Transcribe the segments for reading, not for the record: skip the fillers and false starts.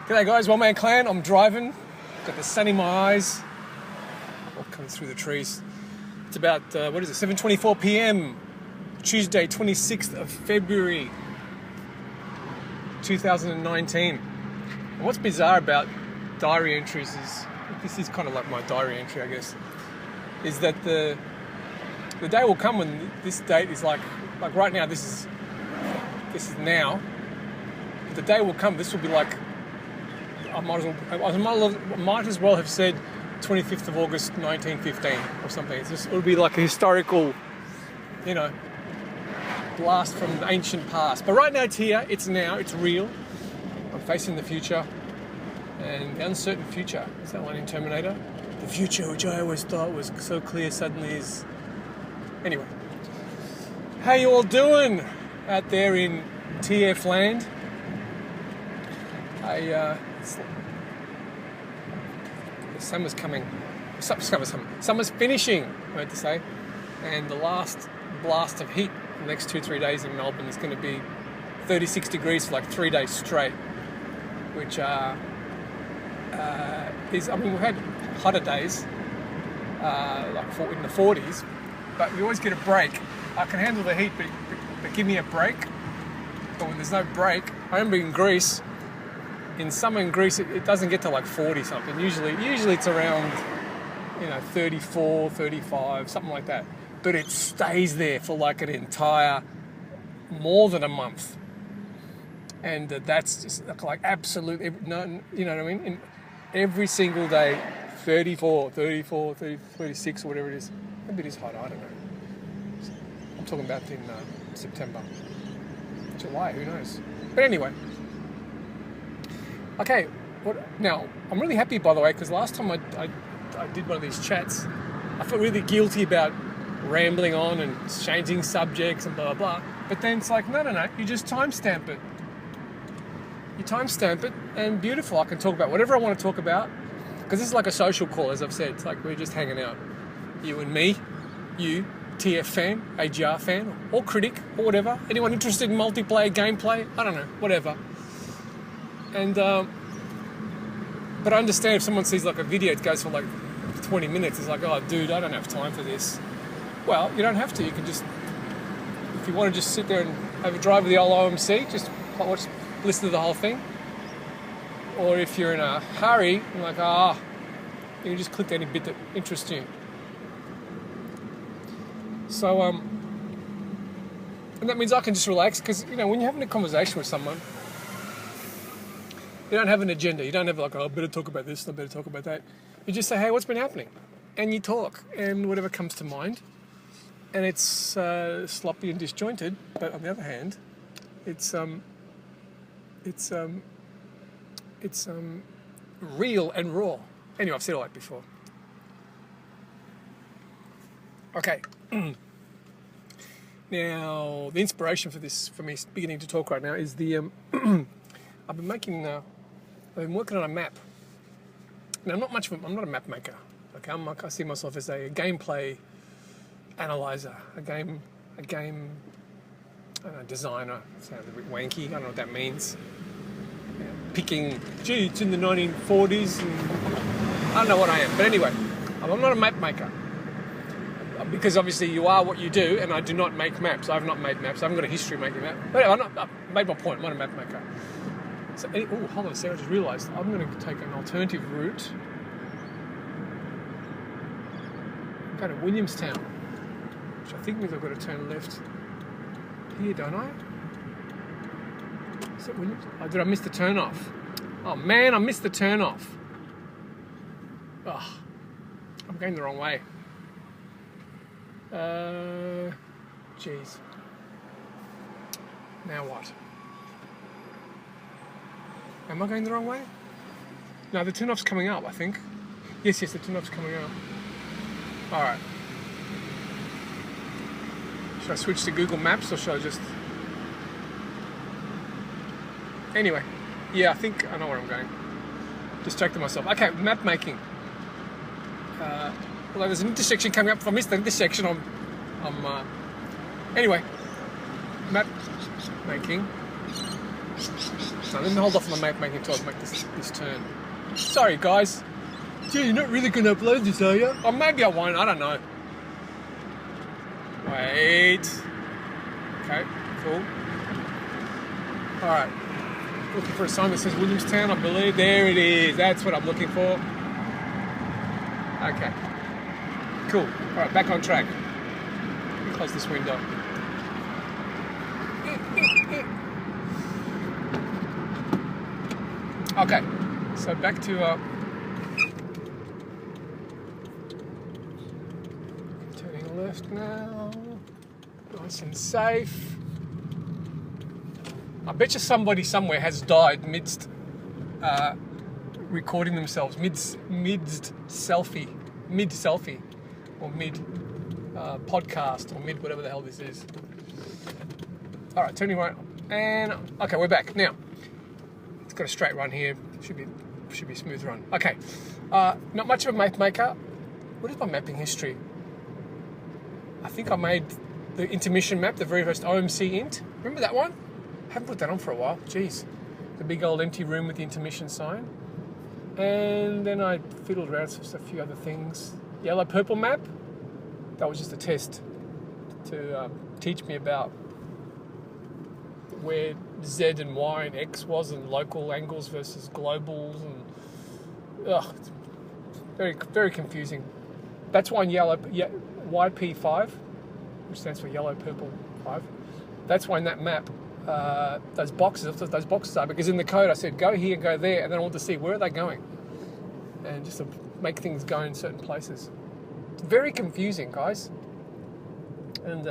G'day guys, One Man Clan. I'm driving, got the sun in my eyes, all coming through the trees. It's about, 7:24 p.m, Tuesday, 26th of February, 2019. And what's bizarre about diary entries is, this is kind of like my diary entry, I guess, is that the day will come when this date is like right now, this is now. The day will come, this will be like, I might as well have said 25th of August 1915 or something. It'll be like a historical, blast from the ancient past. But right now it's here, it's now, it's real. I'm facing the future, and the uncertain future. Is that one in Terminator? The future, which I always thought was so clear, suddenly is... Anyway. How you all doing out there in TF land? Summer's coming. Summer's finishing, I meant to say. And the last blast of heat the next 2-3 days in Melbourne is going to be 36 degrees for like 3 days straight, which we've had hotter days, in the 40s, but we always get a break. I can handle the heat, but give me a break. But when there's no break, I remember in Greece, in summer in Greece, it doesn't get to like 40 something. Usually it's around, 34, 35, something like that. But it stays there for like an entire, more than a month. And that's just like absolute, you know what I mean? In every single day, 34, 36, or whatever it is. Maybe it is hot, I don't know. I'm talking about in September. July, who knows? But anyway. Okay, now, I'm really happy, by the way, because last time I did one of these chats, I felt really guilty about rambling on and changing subjects and blah, blah, blah. But then it's like, no, you just timestamp it. You timestamp it, and beautiful, I can talk about whatever I want to talk about, because this is like a social call, as I've said. It's like we're just hanging out. You and me, you, TF fan, AGR fan, or critic, or whatever. Anyone interested in multiplayer, gameplay, I don't know, whatever. And, but I understand if someone sees like a video, it goes for like 20 minutes, it's like, oh dude, I don't have time for this. Well, you don't have to, you can just, if you want to just sit there and have a drive with the old OMC, just listen to the whole thing. Or if you're in a hurry, you're like, you can just click any bit that interests you. So, and that means I can just relax, because, when you're having a conversation with someone, you don't have an agenda. You don't have like, I better talk about this, I better talk about that. You just say, hey, what's been happening? And you talk, and whatever comes to mind. And it's sloppy and disjointed, but on the other hand, it's real and raw. Anyway, I've said all that before. Okay. Now, the inspiration for me beginning to talk right now is the I've been working on a map. Now, I'm not a map maker. Okay, I see myself as a gameplay analyzer, a game designer. Sounds a bit wanky. I don't know what that means. Picking, it's in the 1940s, and I don't know what I am. But anyway, I'm not a map maker. Because obviously you are what you do, and I do not make maps. I've not made maps. I haven't got a history of making maps. But anyway, I've made my point. I'm not a map maker. So, hold on a second. I just realised I'm going to take an alternative route. Go to Williamstown, which I think means I've got to turn left here, don't I? Is that Williamstown? Oh, did I miss the turnoff? Oh man, I missed the turnoff. Oh, I'm going the wrong way. Jeez. Now what? Am I going the wrong way? No, the turnoff's coming up, I think. Yes, the turnoff's coming up. Alright. Should I switch to Google Maps, or should I just... Anyway. Yeah, I think I know where I'm going. Distracted myself. Okay, map making. Although there's an intersection coming up. If I miss the intersection, anyway, map making. So let me hold off on the map making until I make this turn. Sorry, guys. Gee, you're not really going to upload this, are you? Or maybe I won't. I don't know. Wait. Okay, cool. All right. Looking for a sign that says Williamstown, I believe. There it is. That's what I'm looking for. Okay. Cool. All right, back on track. Let me close this window. Okay. So back to turning left now. Nice and safe. I bet you somebody somewhere has died midst recording themselves, mid selfie, or mid podcast, or mid whatever the hell this is. All right, turning right, and okay, we're back now. It's got a straight run here. Should be a smooth run. Okay, not much of a map maker. What is my mapping history? I think I made the intermission map, the very first OMC int. Remember that one? Haven't put that on for a while. Jeez. The big old empty room with the intermission sign. And then I fiddled around with a few other things. Yellow-purple map. That was just a test to teach me about where Z and Y and X was, and local angles versus globals, and it's very, very confusing. That's why in YP5, which stands for yellow, purple 5. That's why in that map, those boxes are, because in the code I said go here, go there, and then I want to see where are they going, and just to make things go in certain places. It's very confusing, guys, and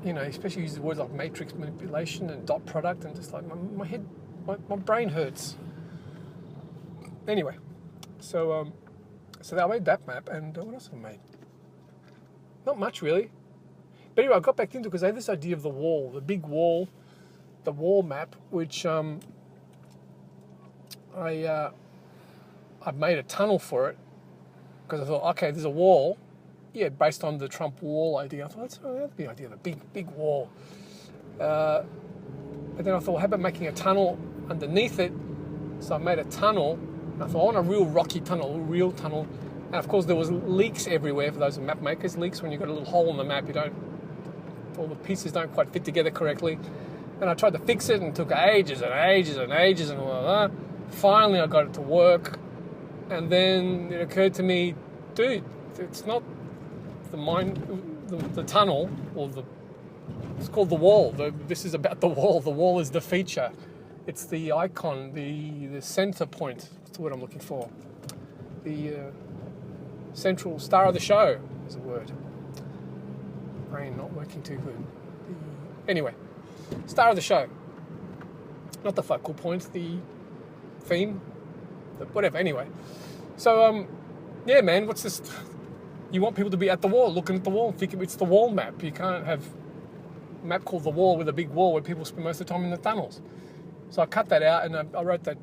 especially use words like matrix manipulation and dot product, and just like my head, my brain hurts. Anyway, so I made that map, and what else have I made? Not much really. But anyway, I got back into it because I had this idea of the wall, the big wall, the wall map, which I made a tunnel for it because I thought, okay, there's a wall, based on the Trump wall idea. I thought that'd be an idea of a big wall. But then I thought, how about making a tunnel underneath it? So I made a tunnel. And I thought, I want a real rocky tunnel, a real tunnel. And of course, there was leaks everywhere for those map makers. Leaks when you've got a little hole in the map, all the pieces don't quite fit together correctly. And I tried to fix it, and it took ages and ages and ages and all that. Finally, I got it to work, and then it occurred to me, dude, it's not the tunnel, or it's called the wall. This is about the wall. The wall is the feature. It's the icon, the center point. That's the word I'm looking for. The central star of the show is a word. Brain not working too good. Anyway, star of the show. Not the focal point, the theme, whatever. Anyway, so man, what's this? You want people to be at the wall, looking at the wall, thinking it's the wall map. You can't have a map called the wall with a big wall where people spend most of the time in the tunnels. So I cut that out, and I wrote I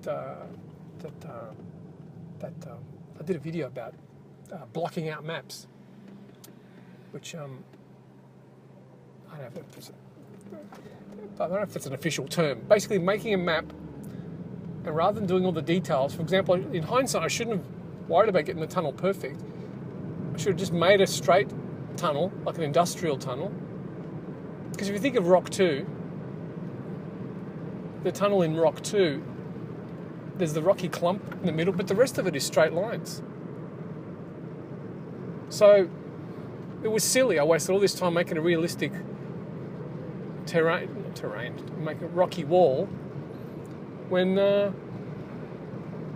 did a video about blocking out maps, which I don't know if it's an official term. Basically, making a map, and rather than doing all the details, for example, in hindsight, I shouldn't have worried about getting the tunnel perfect. I should have just made a straight tunnel, like an industrial tunnel. Because if you think of Rock 2, the tunnel in Rock 2, there's the rocky clump in the middle, but the rest of it is straight lines. So it was silly. I wasted all this time making a realistic make a rocky wall when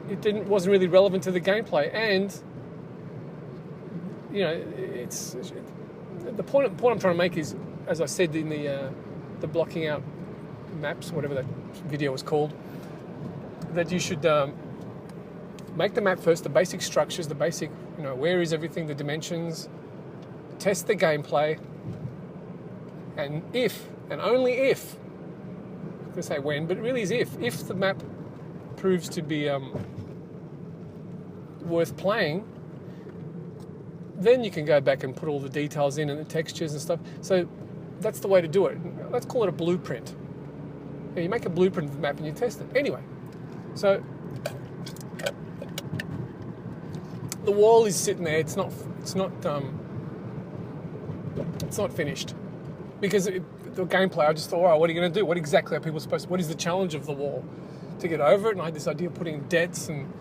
it wasn't really relevant to the gameplay. And it's the point I'm trying to make is, as I said in the blocking out maps, whatever that video was called, that you should make the map first, the basic structures, the basic, where is everything, the dimensions, test the gameplay, and if, and only if, I'm going to say when, but it really is if the map proves to be worth playing, then you can go back and put all the details in and the textures and stuff. So that's the way to do it. Let's call it a blueprint. You make a blueprint of the map and you test it. Anyway, so the wall is sitting there. It's not finished because the gameplay. I just thought, all right, what are you going to do? What exactly are people supposed to? What is the challenge of the wall? To get over it, and I had this idea of putting debts and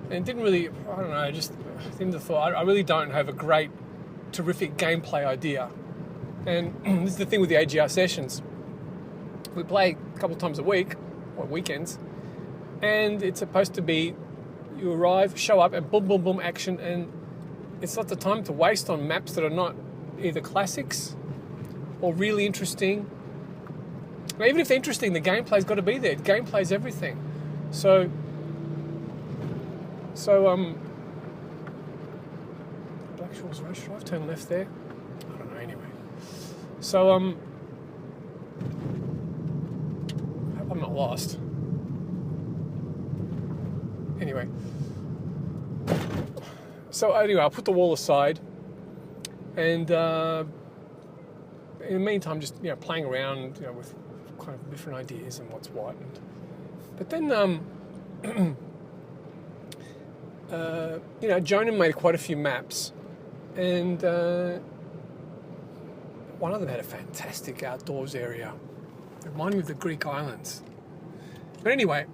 it didn't really. I don't know. I just seemed to thought I really don't have a great, terrific gameplay idea. And this is the thing with the AGR sessions. We play a couple of times a week, or weekends, and it's supposed to be you arrive, show up, and boom, boom, boom, action. And it's not the time to waste on maps that are not either classics or really interesting. Now, even if they're interesting, the gameplay's got to be there. Gameplay's everything. So Black Shores Road Drive, turn left there. I don't know. Anyway, so I hope I'm not lost. Anyway, I'll put the wall aside, and in the meantime, just playing around, with kind of different ideas and what's what. But then, Jonah made quite a few maps, and one of them had a fantastic outdoors area. It reminded me of the Greek islands. But anyway,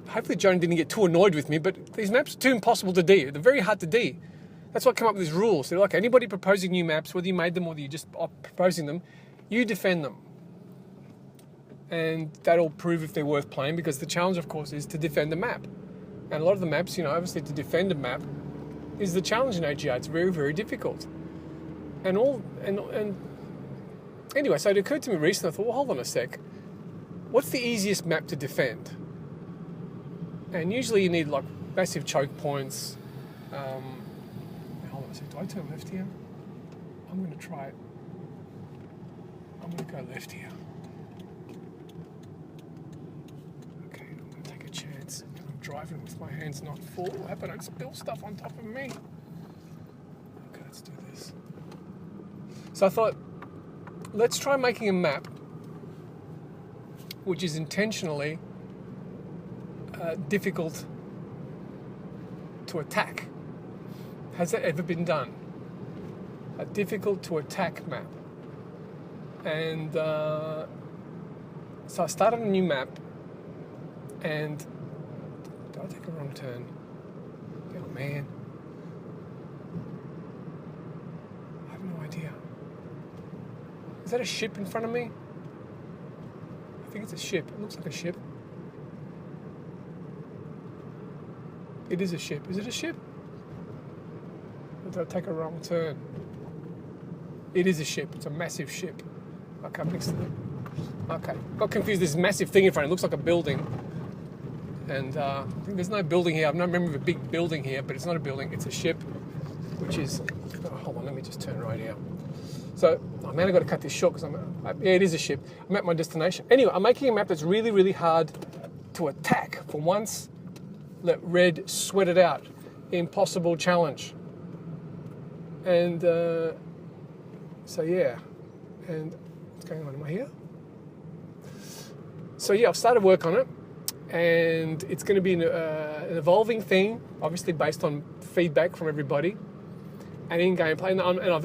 hopefully Jonah didn't get too annoyed with me, but these maps are too impossible to do. They're very hard to do. That's why I come up with these rules. They're like, anybody proposing new maps, whether you made them or you just are proposing them, you defend them. And that'll prove if they're worth playing, because the challenge, of course, is to defend a map. And a lot of the maps, obviously to defend a map is the challenge in AGR. It's very, very difficult. And anyway, so it occurred to me recently, I thought, well, hold on a sec. What's the easiest map to defend? And usually you need like massive choke points. Hold on a sec, do I turn left here? I'm going to try it. I'm going to go left here. Okay, I'm going to take a chance. I'm driving with my hands not full. I hope I don't spill stuff on top of me. Okay, let's do this. So I thought, let's try making a map which is intentionally difficult to attack. Has that ever been done? A difficult to attack map. And so I started a new map, and did I take a wrong turn? Oh man. I have no idea. Is that a ship in front of me? I think it's a ship. It looks like a ship. It is a ship. Is it a ship? Or did I take a wrong turn? It is a ship. It's a massive ship. Okay, I'm next to it. Okay. Got confused. This massive thing in front. It looks like a building. And I think there's no building here. I've no memory of a big building here, but it's not a building. It's a ship, which is... Oh, hold on. Let me just turn right here. So, oh man, I've got to cut this short because yeah, it is a ship. I'm at my destination. Anyway, I'm making a map that's really, really hard to attack. For once, let Red sweat it out. Impossible challenge. And so yeah. And what's going on? Am I here? So yeah, I've started work on it. And it's going to be an evolving thing, obviously based on feedback from everybody. And in gameplay, and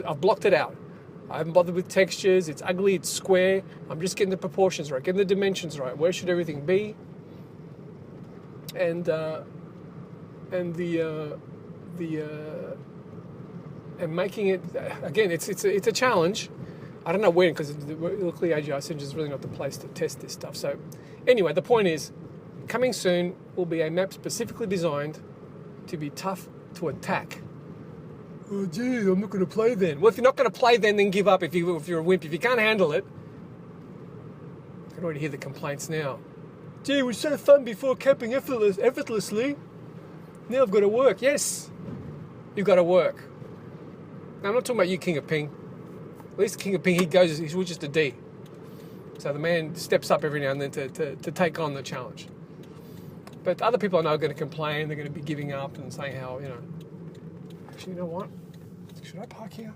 I've blocked it out. I haven't bothered with textures. It's ugly. It's square. I'm just getting the proportions right, getting the dimensions right. Where should everything be? And making it again. It's a challenge. I don't know when, because luckily AGI Essentials is really not the place to test this stuff. So anyway, the point is, coming soon will be a map specifically designed to be tough to attack. Oh gee, I'm not going to play then. Well, if you're not going to play then give up if you're a wimp. If you can't handle it, I can already hear the complaints now. Gee, it was so fun before camping effortlessly. Now I've got to work. Yes, you've got to work. Now, I'm not talking about you, King of Ping. At least King of Ping, he's just a D. So the man steps up every now and then to take on the challenge. But other people I know are going to complain. They're going to be giving up and saying how, Actually, you know what? Should I park here?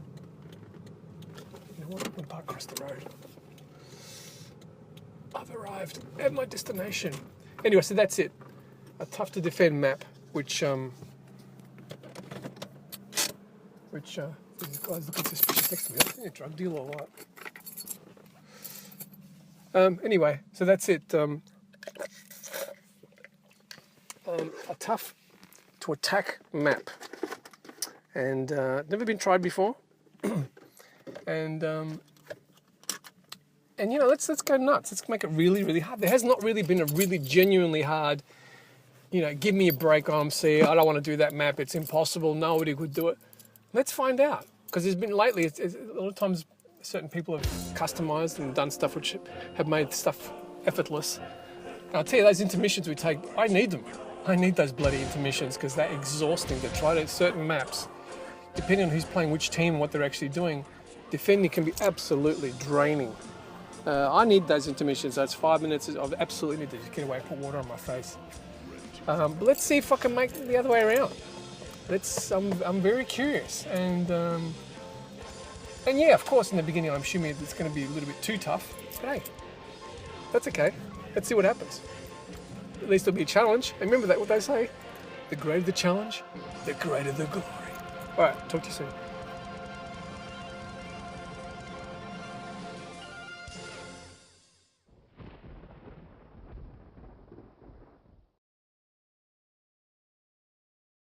You know what? I'm going to park across the road. I've arrived at my destination. Anyway, so that's it. A tough to defend map, which these guys looking suspicious next to me. I think a drug dealer or what? Anyway, so that's it. A tough to attack map, and never been tried before. And you know, let's go nuts. Let's make it really, really hard. There has not really been a really genuinely hard, you know, give me a break, OMC. I don't want to do that map. It's impossible. Nobody could do it. Let's find out. Because there's been lately, it's a lot of times certain people have customized and done stuff which have made stuff effortless. And I'll tell you, those intermissions we take, I need them. I need those bloody intermissions because they're exhausting to try to certain maps. Depending on who's playing which team and what they're actually doing, defending can be absolutely draining. I need those intermissions. Those 5 minutes, I absolutely need to just get away and put water on my face. But let's see if I can make it the other way around. I'm very curious. And yeah, of course, in the beginning, I'm assuming it's going to be a little bit too tough. But hey, that's okay. Let's see what happens. At least it'll be a challenge. And remember that what they say: the greater the challenge, the greater the glory. All right, talk to you soon.